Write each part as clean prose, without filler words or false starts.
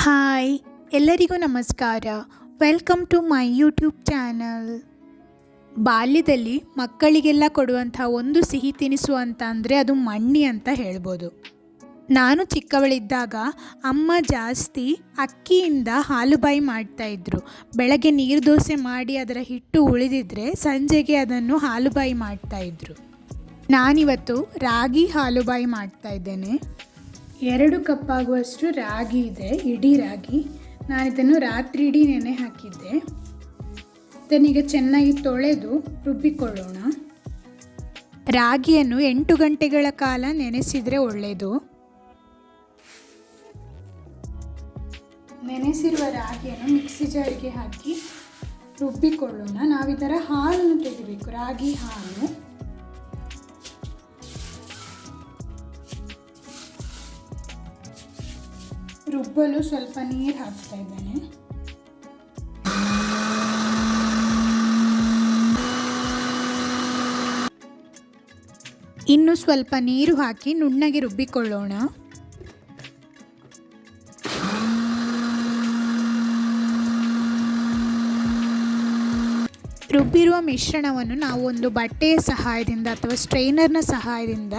Hi, ಎಲ್ಲರಿಗೂ ನಮಸ್ಕಾರ. Welcome to my YouTube channel. ಬಾಲ್ಯದಲ್ಲಿ ಮಕ್ಕಳಿಗೆಲ್ಲ ಕೊಡುವಂಥ ಒಂದು ಸಿಹಿ ತಿನಿಸು ಅಂತ ಅಂದರೆ ಅದು ಮಣ್ಣಿ ಅಂತ ಹೇಳ್ಬೋದು. ನಾನು ಚಿಕ್ಕವಳಿದ್ದಾಗ ಅಮ್ಮ ಜಾಸ್ತಿ ಅಕ್ಕಿಯಿಂದ ಹಾಲುಬಾಯಿ ಮಾಡ್ತಾಯಿದ್ರು. ಬೆಳಗ್ಗೆ ನೀರು ದೋಸೆ ಮಾಡಿ ಅದರ ಹಿಟ್ಟು ಉಳಿದಿದ್ರೆ ಸಂಜೆಗೆ ಅದನ್ನು ಹಾಲುಬಾಯಿ ಮಾಡ್ತಾಯಿದ್ರು. ನಾನಿವತ್ತು ರಾಗಿ ಹಾಲುಬಾಯಿ ಮಾಡ್ತಾಯಿದ್ದೇನೆ. 2 ಕಪ್ ಆಗುವಷ್ಟು ರಾಗಿ ಇದೆ, ಇಡೀ ರಾಗಿ. ನಾನಿದನ್ನು ರಾತ್ರಿ ಇಡೀ ನೆನೆ ಹಾಕಿದ್ದೆ. ಇದನ್ನೀಗ ಚೆನ್ನಾಗಿ ತೊಳೆದು ರುಬ್ಬಿಕೊಳ್ಳೋಣ. ರಾಗಿಯನ್ನು 8 ಗಂಟೆಗಳ ಕಾಲ ನೆನೆಸಿದರೆ ಒಳ್ಳೆಯದು. ನೆನೆಸಿರುವ ರಾಗಿಯನ್ನು ಮಿಕ್ಸಿ ಜಾರಿಗೆ ಹಾಕಿ ರುಬ್ಬಿಕೊಳ್ಳೋಣ. ನಾವಿದರ ಹಾಲನ್ನು ತೆಗಿಬೇಕು, ರಾಗಿ ಹಾಲು. ರುಬ್ಬಲು ಸ್ವಲ್ಪ ನೀರು ಹಾಕ್ತಾ ಇದ್ದೇನೆ. ಇನ್ನು ಸ್ವಲ್ಪ ನೀರು ಹಾಕಿ ನುಣ್ಣಗೆ ರುಬ್ಬಿಕೊಳ್ಳೋಣ. ರುಬ್ಬಿರುವ ಮಿಶ್ರಣವನ್ನು ನಾವು ಒಂದು ಬಟ್ಟೆಯ ಸಹಾಯದಿಂದ ಅಥವಾ ಸ್ಟ್ರೈನರ್ನ ಸಹಾಯದಿಂದ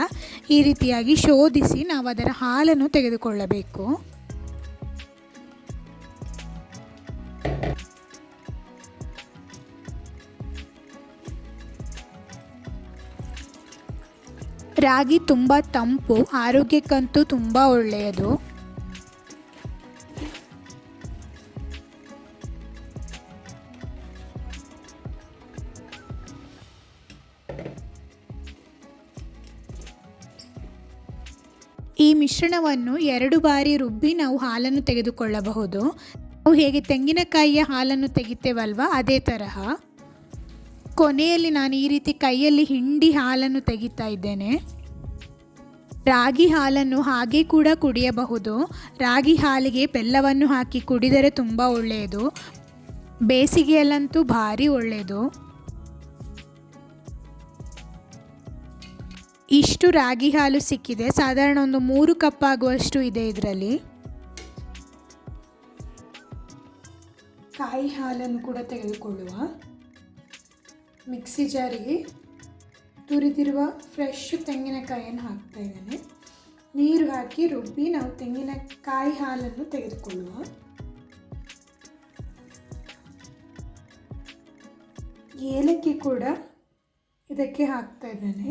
ಈ ರೀತಿಯಾಗಿ ಶೋಧಿಸಿ ನಾವು ಅದರ ಹಾಲನ್ನು ತೆಗೆದುಕೊಳ್ಳಬೇಕು. ರಾಗಿ ತುಂಬ ತಂಪು, ಆರೋಗ್ಯಕ್ಕಂತೂ ತುಂಬ ಒಳ್ಳೆಯದು. ಈ ಮಿಶ್ರಣವನ್ನು 2 ಬಾರಿ ರುಬ್ಬಿ ನಾವು ಹಾಲನ್ನು ತೆಗೆದುಕೊಳ್ಳಬಹುದು. ನಾವು ಹೇಗೆ ತೆಂಗಿನಕಾಯಿಯ ಹಾಲನ್ನು ತೆಗಿತೇವಲ್ವ, ಅದೇ ತರಹ. ಕೊನೆಯಲ್ಲಿ ನಾನು ಈ ರೀತಿ ಕೈಯಲ್ಲಿ ಹಿಂಡಿ ಹಾಲನ್ನು ತೆಗಿತಾ ಇದ್ದೇನೆ. ರಾಗಿ ಹಾಲನ್ನು ಹಾಗೆ ಕೂಡ ಕುಡಿಯಬಹುದು. ರಾಗಿ ಹಾಲಿಗೆ ಬೆಲ್ಲವನ್ನು ಹಾಕಿ ಕುಡಿದರೆ ತುಂಬ ಒಳ್ಳೆಯದು. ಬೇಸಿಗೆಯಲ್ಲಂತೂ ಭಾರಿ ಒಳ್ಳೆಯದು. ಇಷ್ಟು ರಾಗಿ ಹಾಲು ಸಿಕ್ಕಿದೆ. ಸಾಧಾರಣ ಒಂದು 3 ಕಪ್ ಆಗುವಷ್ಟು ಇದೆ ಇದರಲ್ಲಿ. ಕಾಯಿ ಹಾಲನ್ನು ಕೂಡ ತೆಗೆದುಕೊಳ್ಳುವ. ಮಿಕ್ಸಿ ಜಾರಿಗೆ ತುರಿದಿರುವ ಫ್ರೆಶ್ ತೆಂಗಿನಕಾಯಿಯನ್ನು ಹಾಕ್ತಾ ಇದ್ದೇನೆ. ನೀರು ಹಾಕಿ ರುಬ್ಬಿ ನಾವು ತೆಂಗಿನಕಾಯಿ ಹಾಲನ್ನು ತೆಗೆದುಕೊಳ್ಳುವ. ಏಲಕ್ಕಿ ಕೂಡ ಇದಕ್ಕೆ ಹಾಕ್ತಾ ಇದ್ದೇನೆ.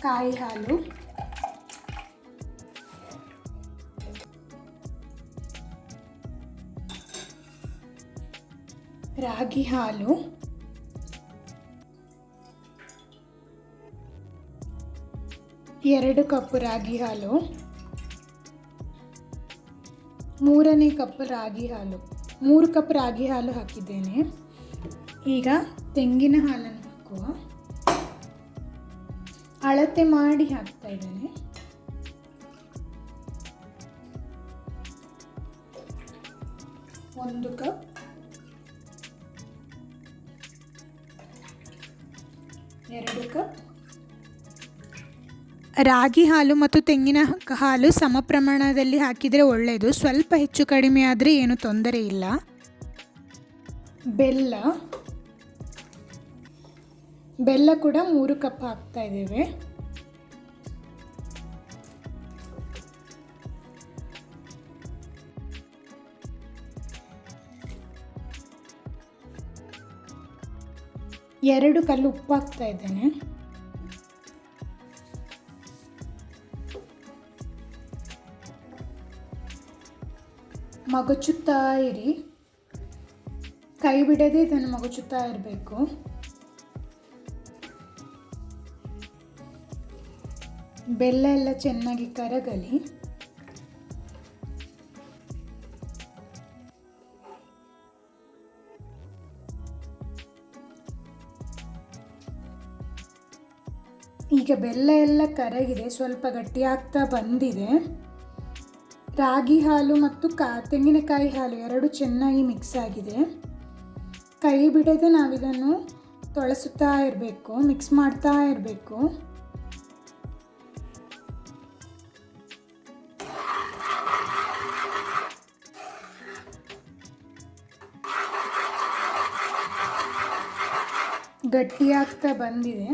ಕಾಯಿ ಹಾಲು, ರಾಗಿ ಹಾಲು, ಎರಡು ಕಪ್ ರಾಗಿ ಹಾಲು, 3ನೇ ಕಪ್ ರಾಗಿ ಹಾಲು. 3 ಕಪ್ ರಾಗಿ ಹಾಲು ಹಾಕಿದ್ದೇನೆ. ಈಗ ತೆಂಗಿನ ಹಾಲನ್ನು ಹಾಕುವ. ಅಳತೆ ಮಾಡಿ ಹಾಕ್ತಾ ಇದ್ದೇನೆ. ಒಂದು ಕಪ್, 2 ಕಪ್. ರಾಗಿ ಹಾಲು ಮತ್ತು ತೆಂಗಿನ ಹಾಲು ಸಮ ಪ್ರಮಾಣದಲ್ಲಿ ಹಾಕಿದರೆ ಒಳ್ಳೆಯದು. ಸ್ವಲ್ಪ ಹೆಚ್ಚು ಕಡಿಮೆ ಆದರೆ ಏನು ತೊಂದರೆ ಇಲ್ಲ. ಬೆಲ್ಲ ಕೂಡ 3 ಕಪ್ ಹಾಕ್ತಾ ಇದ್ದೇವೆ. ಎರಡು ಕಲ್ಲು ಉಪ್ಪು ಹಾಕ್ತಾ ಇದ್ದೇನೆ. ಮಗುಚುತ್ತಾ ಇರಿ, ಕೈ ಬಿಡದೆ ಇದನ್ನು ಮಗುಚುತ್ತಾ ಇರಬೇಕು. ಬೆಲ್ಲ ಎಲ್ಲ ಚೆನ್ನಾಗಿ ಕರಗಲಿ. ಈಗ ಬೆಲ್ಲ ಎಲ್ಲ ಕರಗಿದೆ, ಸ್ವಲ್ಪ ಗಟ್ಟಿಯಾಗ್ತಾ ಬಂದಿದೆ. ರಾಗಿ ಹಾಲು ಮತ್ತು ತೆಂಗಿನಕಾಯಿ ಹಾಲು ಎರಡು ಚೆನ್ನಾಗಿ ಮಿಕ್ಸ್ ಆಗಿದೆ. ಕೈ ಬಿಡದೆ ನಾವಿದನ್ನು ತೊಳಸುತ್ತಾ ಇರಬೇಕು, ಮಿಕ್ಸ್ ಮಾಡ್ತಾ ಇರಬೇಕು. ಗಟ್ಟಿಯಾಗ್ತಾ ಬಂದಿದೆ.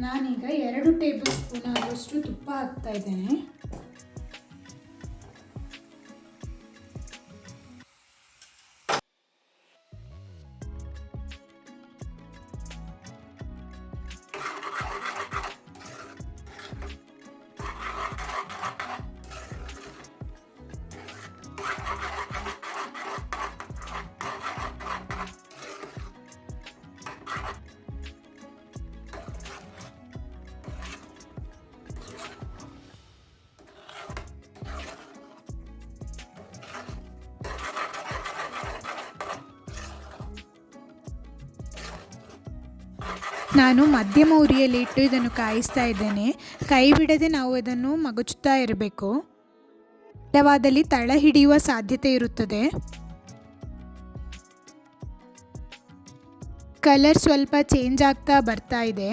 ನಾನೀಗ 2 ಟೇಬಲ್ ಸ್ಪೂನ್ ಆಗುವಷ್ಟು ತುಪ್ಪ ಹಾಕ್ತಾ ಇದ್ದೇನೆ. ನಾನು ಮಧ್ಯಮ ಉರಿಯಲ್ಲಿ ಇಟ್ಟು ಇದನ್ನು ಕಾಯಿಸ್ತಾ ಇದ್ದೇನೆ. ಕೈ ಬಿಡದೆ ನಾವು ಇದನ್ನು ಮಗುಚುತ್ತಾ ಇರಬೇಕು, ಇಲ್ಲವಾದಲ್ಲಿ ತಳ ಹಿಡಿಯುವ ಸಾಧ್ಯತೆ ಇರುತ್ತದೆ. ಕಲರ್ ಸ್ವಲ್ಪ ಚೇಂಜ್ ಆಗ್ತಾ ಬರ್ತಾ ಇದೆ.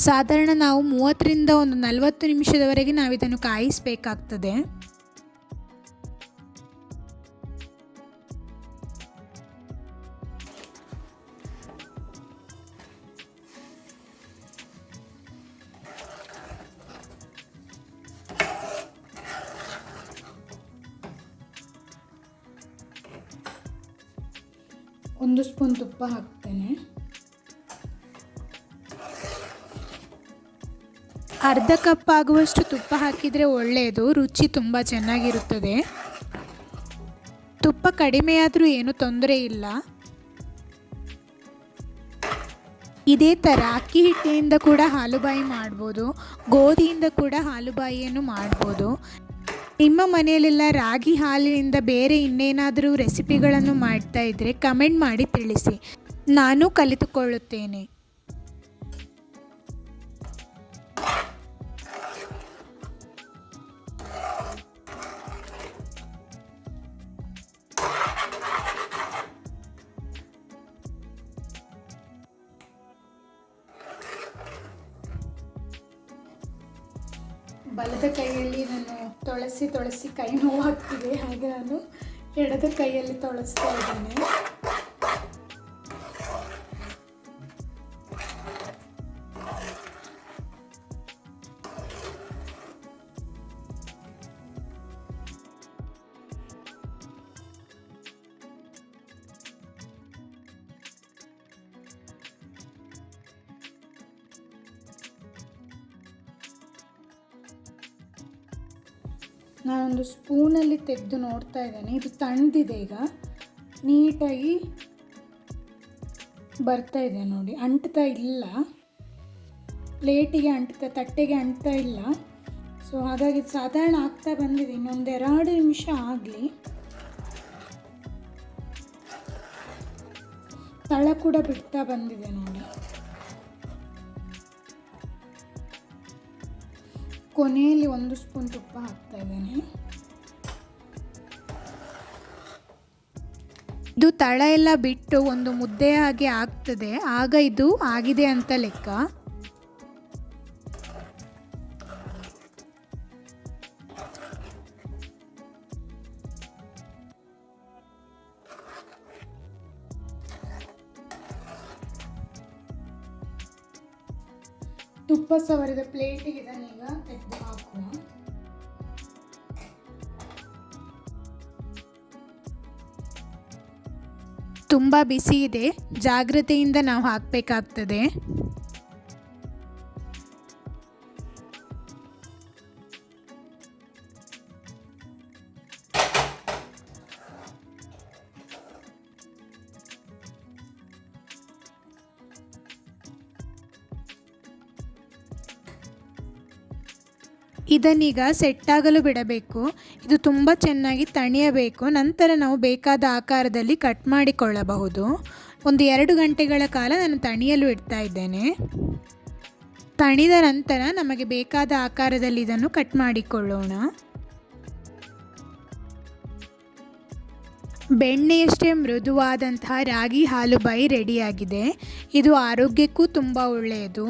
ಸಾಧಾರಣ ನಾವು 30ರಿಂದ 40 ನಿಮಿಷದವರೆಗೆ ನಾವಿದನ್ನು ಕಾಯಿಸಬೇಕಾಗ್ತದೆ. ಒಂದು ಸ್ಪೂನ್ ತುಪ್ಪ ಹಾಕ್ತೇನೆ. ಅರ್ಧ ಕಪ್ ಆಗುವಷ್ಟು ತುಪ್ಪ ಹಾಕಿದರೆ ಒಳ್ಳೆಯದು, ರುಚಿ ತುಂಬ ಚೆನ್ನಾಗಿರುತ್ತದೆ. ತುಪ್ಪ ಕಡಿಮೆಯಾದರೂ ಏನೂ ತೊಂದರೆ ಇಲ್ಲ. ಇದೇ ಥರ ಅಕ್ಕಿ ಹಿಟ್ಟಿನಿಂದ ಕೂಡ ಹಾಲುಬಾಯಿ ಮಾಡ್ಬೋದು, ಗೋಧಿಯಿಂದ ಕೂಡ ಹಾಲುಬಾಯಿಯನ್ನು ಮಾಡ್ಬೋದು. ನಿಮ್ಮ ಮನೆಯಲ್ಲೆಲ್ಲ ರಾಗಿ ಹಾಲಿನಿಂದ ಬೇರೆ ಇನ್ನೇನಾದರೂ ರೆಸಿಪಿಗಳನ್ನು ಮಾಡ್ತಾ ಇದ್ದರೆ ಕಮೆಂಟ್ ಮಾಡಿ ತಿಳಿಸಿ, ನಾನು ಕಲಿತುಕೊಳ್ಳುತ್ತೇನೆ. ಬಲದ ಕೈಯಲ್ಲಿ ನಾನು ತೊಳಸಿ ಕೈ ನೋವಾಗ್ತಿದೆ, ಹಾಗೆ ನಾನು ಎಡದ ಕೈಯಲ್ಲಿ ತೊಳಸ್ತಾ ಇದ್ದೇನೆ. ನಾನೊಂದು ಸ್ಪೂನಲ್ಲಿ ತೆಗೆದು ನೋಡ್ತಾ ಇದ್ದೇನೆ, ಇದು ತಣ್ಣದಿದೆ. ಈಗ ನೀಟಾಗಿ ಬರ್ತಾ ಇದೆ ನೋಡಿ, ಅಂಟ್ತಾ ಇಲ್ಲ, ಪ್ಲೇಟಿಗೆ ಅಂಟ್ತಾ, ತಟ್ಟೆಗೆ ಅಂಟ್ತಾ ಇಲ್ಲ. ಸೊ ಹಾಗಾಗಿ ಸಾಧಾರಣ ಆಗ್ತಾ ಬಂದಿದೆ. ಇನ್ನೊಂದು 2 ನಿಮಿಷ ಆಗಲಿ. ತಳ ಕೂಡ ಬಿಡ್ತಾ ಬಂದಿದೆ ನೋಡಿ. ಕೊನೆಯಲ್ಲಿ 1 ಸ್ಪೂನ್ ತುಪ್ಪ ಹಾಕ್ತಾ ಇದ್ದೇನೆ. ಇದು ತಳ ಎಲ್ಲ ಬಿಟ್ಟು ಒಂದು ಮುದ್ದೆ ಹಾಗೆ ಆಗ್ತದೆ, ಆಗ ಇದು ಆಗಿದೆ ಅಂತ ಲೆಕ್ಕ. ತುಪ್ಪ ಸವರಿದ ಪ್ಲೇಟಿಗೆ ಇದನ್ನೀಗ ತೆಗೆದು ಹಾಕುವ. ತುಂಬ ಬಿಸಿ ಇದೆ, ಜಾಗ್ರತೆಯಿಂದ ನಾವು ಹಾಕಬೇಕಾಗ್ತದೆ. ಇದನ್ನೀಗ ಸೆಟ್ಟಾಗಲು ಬಿಡಬೇಕು. ಇದು ತುಂಬ ಚೆನ್ನಾಗಿ ತಣಿಯಬೇಕು. ನಂತರ ನಾವು ಬೇಕಾದ ಆಕಾರದಲ್ಲಿ ಕಟ್ ಮಾಡಿಕೊಳ್ಳಬಹುದು. ಒಂದು 2 ಗಂಟೆಗಳ ಕಾಲ ನಾನು ತಣಿಯಲು ಇಡ್ತಾ ಇದ್ದೇನೆ. ತಣಿದ ನಂತರ ನಮಗೆ ಬೇಕಾದ ಆಕಾರದಲ್ಲಿ ಇದನ್ನು ಕಟ್ ಮಾಡಿಕೊಳ್ಳೋಣ. ಬೆಣ್ಣೆಯಷ್ಟೇ ಮೃದುವಾದಂತಹ ರಾಗಿ ಹಾಲುಬಾಯಿ ರೆಡಿಯಾಗಿದೆ. ಇದು ಆರೋಗ್ಯಕ್ಕೂ ತುಂಬ ಒಳ್ಳೆಯದು.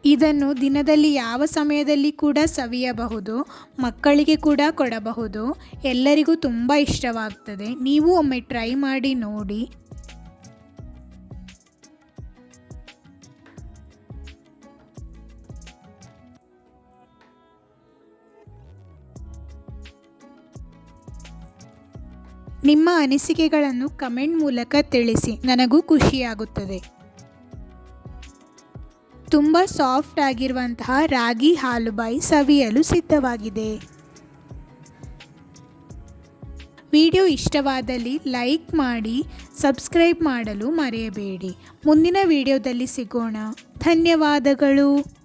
ಇದನ್ನು ದಿನದಲ್ಲಿ ಯಾವ ಸಮಯದಲ್ಲಿ ಕೂಡ ಸವಿಯಬಹುದು, ಮಕ್ಕಳಿಗೆ ಕೂಡ ಕೊಡಬಹುದು. ಎಲ್ಲರಿಗೂ ತುಂಬ ಇಷ್ಟವಾಗ್ತದೆ. ನೀವು ಒಮ್ಮೆ ಟ್ರೈ ಮಾಡಿ ನೋಡಿ. ನಿಮ್ಮ ಅನಿಸಿಕೆಗಳನ್ನು ಕಮೆಂಟ್ ಮೂಲಕ ತಿಳಿಸಿ, ನನಗೂ ಖುಷಿಯಾಗುತ್ತದೆ. ತುಂಬ ಸಾಫ್ಟ್ ಆಗಿರುವಂತಹ ರಾಗಿ ಹಾಲುಬಾಯಿ ಸವಿಯಲು ಸಿದ್ಧವಾಗಿದೆ. ವಿಡಿಯೋ ಇಷ್ಟವಾದಲ್ಲಿ ಲೈಕ್ ಮಾಡಿ, ಸಬ್ಸ್ಕ್ರೈಬ್ ಮಾಡಲು ಮರೆಯಬೇಡಿ. ಮುಂದಿನ ವಿಡಿಯೋದಲ್ಲಿ ಸಿಗೋಣ. ಧನ್ಯವಾದಗಳು.